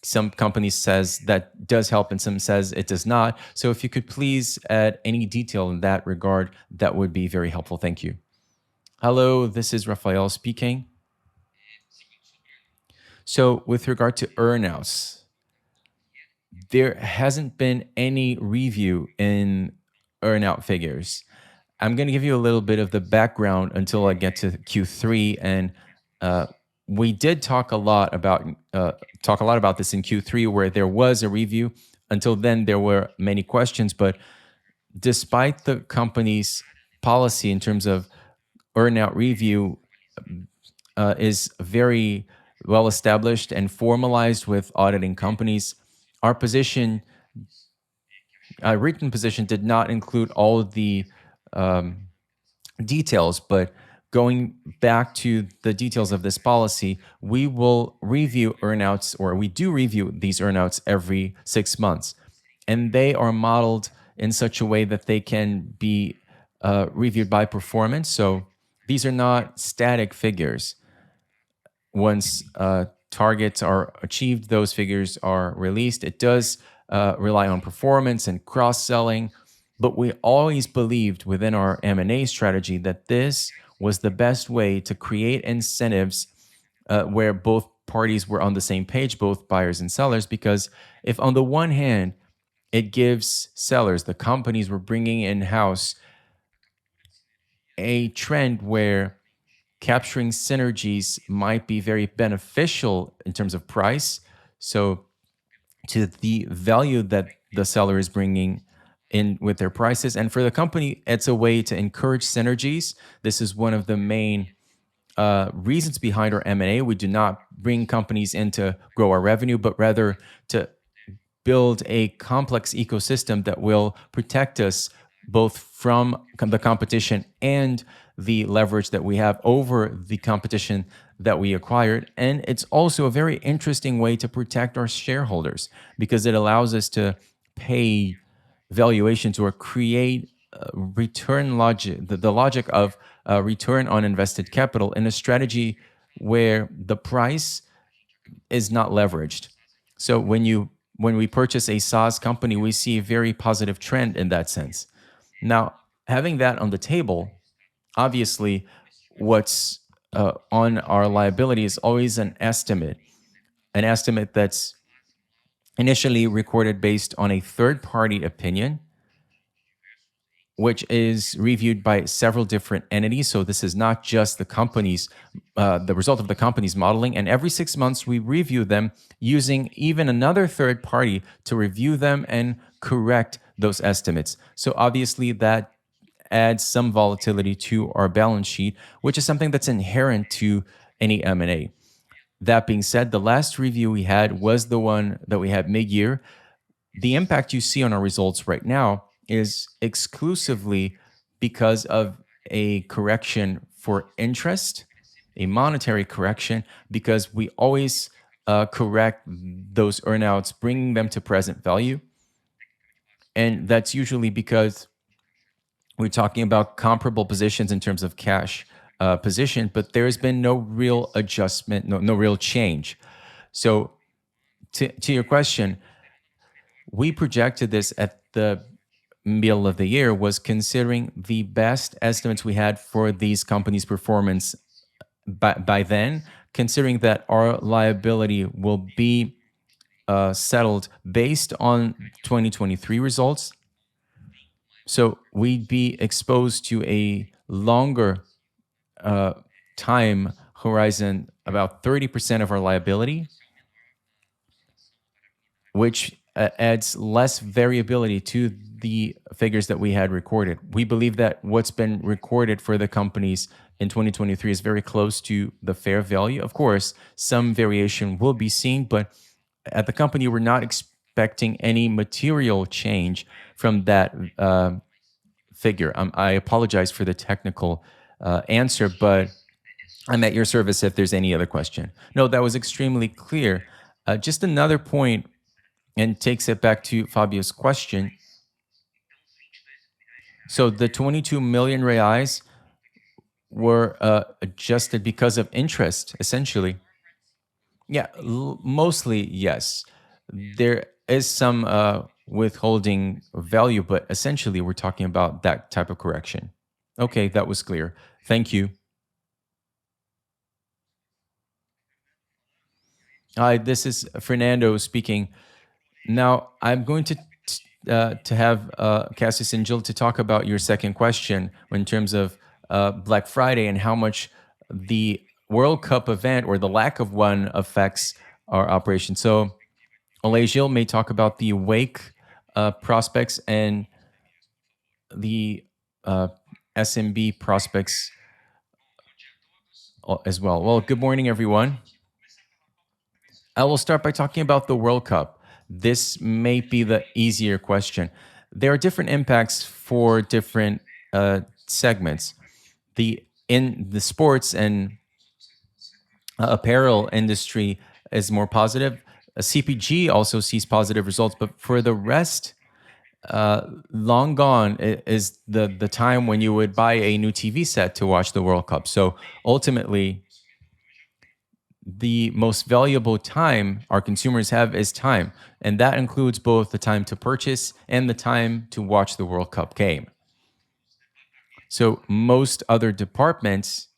[SPEAKER 1] some companies says that does help and some says it does not. So if you could please add any detail in that regard, that would be very helpful. Thank you. Hello, this is Rafael speaking. So with regard to earnouts, there hasn't been any review in earnout figures. I'm going to give you a little bit of the background until I get to Q3, and uh, we did talk a lot about this in Q3, where there was a review. Until then, there were many questions, but despite the company's policy in terms of earnout review is very well established and formalized with auditing companies, our position, our written position, did not include all of the um, details, but going back to the details of this policy, we will review earnouts, or we do review these earnouts every 6 months. And they are modeled in such a way that they can be reviewed by performance. So these are not static figures. Once targets are achieved, those figures are released. It does rely on performance and cross-selling, but we always believed within our M&A strategy that this was the best way to create incentives where both parties were on the same page, both buyers and sellers. Because if on the one hand, it gives sellers, the companies we're bringing in-house, a trend where capturing synergies might be very beneficial in terms of price. So, to the value that the seller is bringing in with their prices. And for the company, it's a way to encourage synergies. This is one of the main reasons behind our M&A. We do not bring companies in to grow our revenue, but rather to build a complex ecosystem that will protect us both from the competition and the leverage that we have over the competition that we acquired. And it's also a very interesting way to protect our shareholders, because it allows us to pay valuations or create return logic, the logic of return on invested capital in a strategy where the price is not leveraged. So when we purchase a SaaS company, we see a very positive trend in that sense. Now, having that on the table, obviously, what's on our liability is always an estimate that's initially recorded based on a third party opinion, which is reviewed by several different entities. So this is not just the result of the company's modeling. And every 6 months, we review them using even another third party to review them and correct those estimates. So obviously, that adds some volatility to our balance sheet, which is something that's inherent to any M&A. That being said, the last review we had was the one that we had mid-year. The impact you see on our results right now is exclusively because of a correction for interest, a monetary correction, because we always correct those earnouts, bringing them to present value. And that's usually because we're talking about comparable positions in terms of cash position, but there has been no real adjustment, no real change. So, to your question, we projected this at the middle of the year, was considering the best estimates we had for these companies' performance by then, considering that our liability will be settled based on 2023 results. So we'd be exposed to a longer uh, time horizon, about 30% of our liability, which adds less variability to the figures that we had recorded. We believe that what's been recorded for the companies in 2023 is very close to the fair value. Of course, some variation will be seen, but at the company, we're not expecting any material change from that figure. I apologize for the technical answer, but I'm at your service if there's any other question. No, that was extremely clear. Just another point, and takes it back to Fabio's question. So the 22 million reais were adjusted because of interest, essentially. Yeah, mostly yes. There is some withholding value, but essentially we're talking about that type of correction. Okay, that was clear. Thank you. Hi, this is Fernando speaking. Now, I'm going to have Cassius and Jill to talk about your second question in terms of Black Friday and how much the World Cup event or the lack of one affects our operation. So, Ole Gil may talk about the wake prospects and the uh, SMB prospects as well. Well, good morning, everyone. I will start by talking about the World Cup. This may be the easier question. There are different impacts for different segments. In the sports and apparel industry is more positive. CPG also sees positive results, but for the rest, long gone is the time when you would buy a new TV set to watch the World Cup. So ultimately, the most valuable time our consumers have is time. And that includes both the time to purchase and the time to watch the World Cup game. So most other departments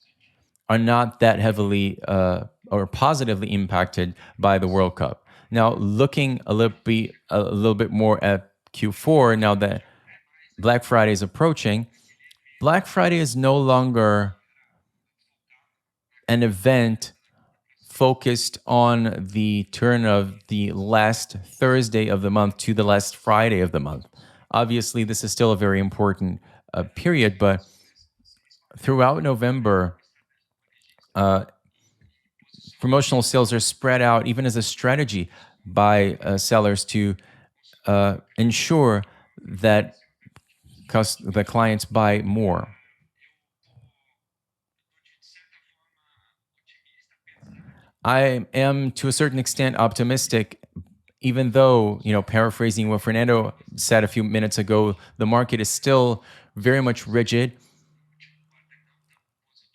[SPEAKER 1] are not that heavily or positively impacted by the World Cup. Now, looking a little bit more at Q4, now that Black Friday is approaching, Black Friday is no longer an event focused on the turn of the last Thursday of the month to the last Friday of the month. Obviously, this is still a very important period, but throughout November, uh, promotional sales are spread out even as a strategy by sellers to ensure that the clients buy more. I am to a certain extent optimistic, even though, paraphrasing what Fernando said a few minutes ago, the market is still very much rigid.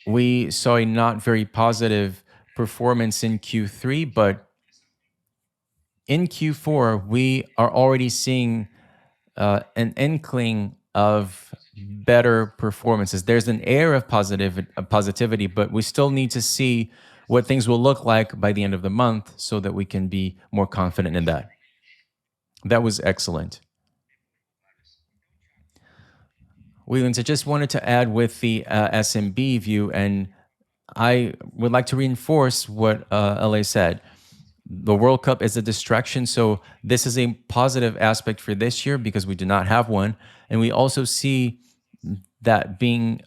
[SPEAKER 1] We saw a not very positive performance in Q3, but in Q4, we are already seeing an inkling of better performances. There's an air of positivity, but we still need to see what things will look like by the end of the month so that we can be more confident in that. That was excellent. Williams, I just wanted to add with the SMB view, and I would like to reinforce what LA said. The World Cup is a distraction, so this is a positive aspect for this year because we do not have one, and we also see that being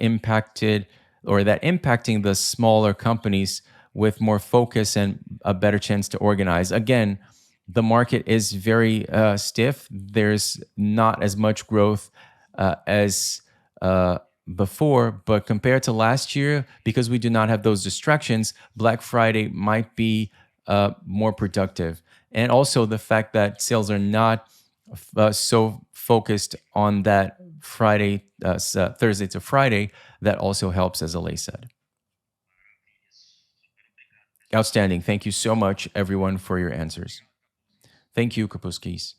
[SPEAKER 1] impacted or that impacting the smaller companies with more focus and a better chance to organize. Again, the market is very stiff. There's not as much growth as before, but compared to last year, because we do not have those distractions, Black Friday might be more productive. And also the fact that sales are not so focused on that Thursday to Friday, that also helps, as Alay said. Outstanding. Thank you so much, everyone, for your answers. Thank you, Kapuskis.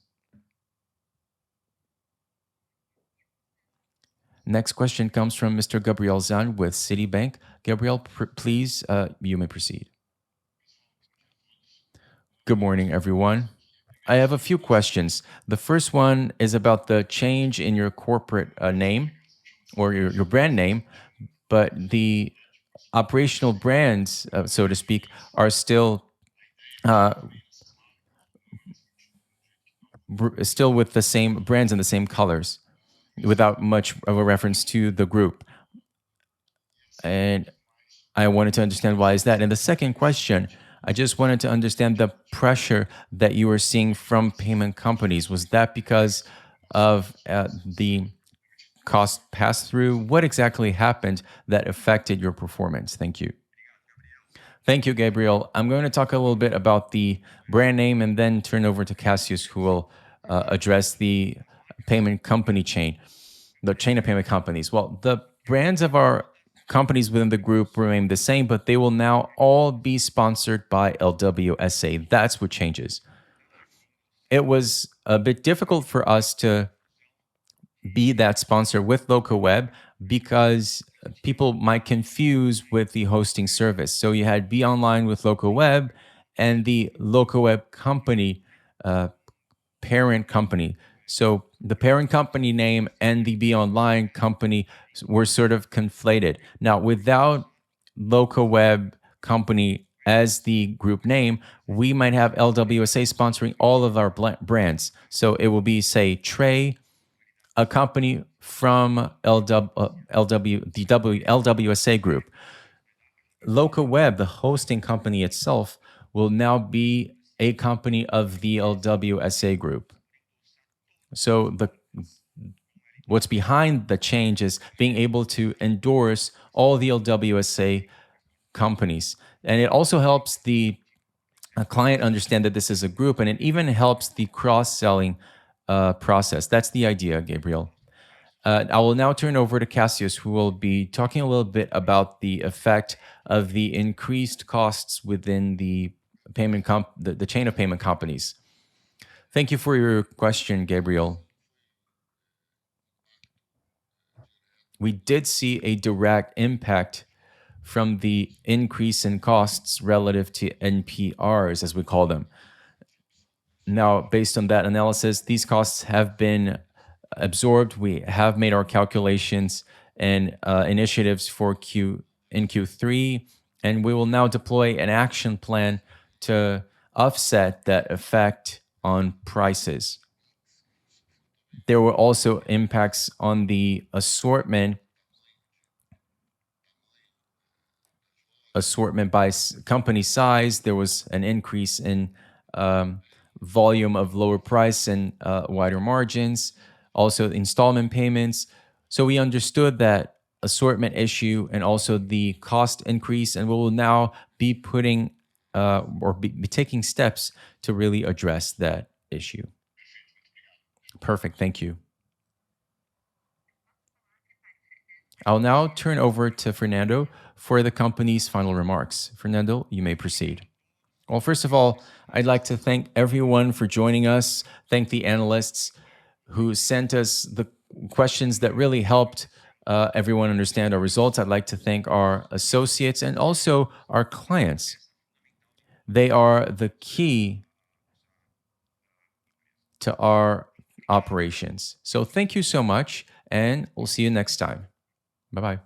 [SPEAKER 1] Next question comes from Mr. Gabriel Zan with Citibank. Gabriel, please, you may proceed. Good morning, everyone. I have a few questions. The first one is about the change in your corporate name or your brand name, but the operational brands, so to speak, are still uh, still with the same brands and the same colors, without much of a reference to the group. And I wanted to understand why is that. And the second question, I just wanted to understand the pressure that you were seeing from payment companies. Was that because of the cost pass through? What exactly happened that affected your performance? Thank you. Thank you, Gabriel. I'm going to talk a little bit about the brand name and then turn over to Cassius, who will address the payment company chain, the chain of payment companies. Well, the brands of our companies within the group remain the same, but they will now all be sponsored by LWSA. That's what changes. It was a bit difficult for us to be that sponsor with LocoWeb because people might confuse with the hosting service. So you had Be Online with LocoWeb and the LocoWeb company, parent company. So the parent company name and the Be Online company were sort of conflated. Now, without LocoWeb company as the group name, we might have LWSA sponsoring all of our brands. So it will be, say, Trey, a company from LWSA group. LocoWeb, the hosting company itself, will now be a company of the LWSA group. So what's behind the change is being able to endorse all the LWSA companies. And it also helps the client understand that this is a group, and it even helps the cross-selling process. That's the idea, Gabriel. I will now turn over to Cassius, who will be talking a little bit about the effect of the increased costs within the the chain of payment companies. Thank you for your question, Gabriel. We did see a direct impact from the increase in costs relative to NPRs, as we call them. Now, based on that analysis, these costs have been absorbed. We have made our calculations and initiatives for Q3, and we will now deploy an action plan to offset that effect on prices. There were also impacts on the assortment by company size. There was an increase in um, volume of lower price and wider margins, also installment payments. So we understood that assortment issue and also the cost increase, and we will now be putting or be taking steps to really address that issue. Perfect. Thank you. I'll now turn over to Fernando for the company's final remarks. Fernando, you may proceed. Well, first of all, I'd like to thank everyone for joining us. Thank the analysts who sent us the questions that really helped everyone understand our results. I'd like to thank our associates and also our clients. They are the key to our operations. So thank you so much, and we'll see you next time. Bye bye.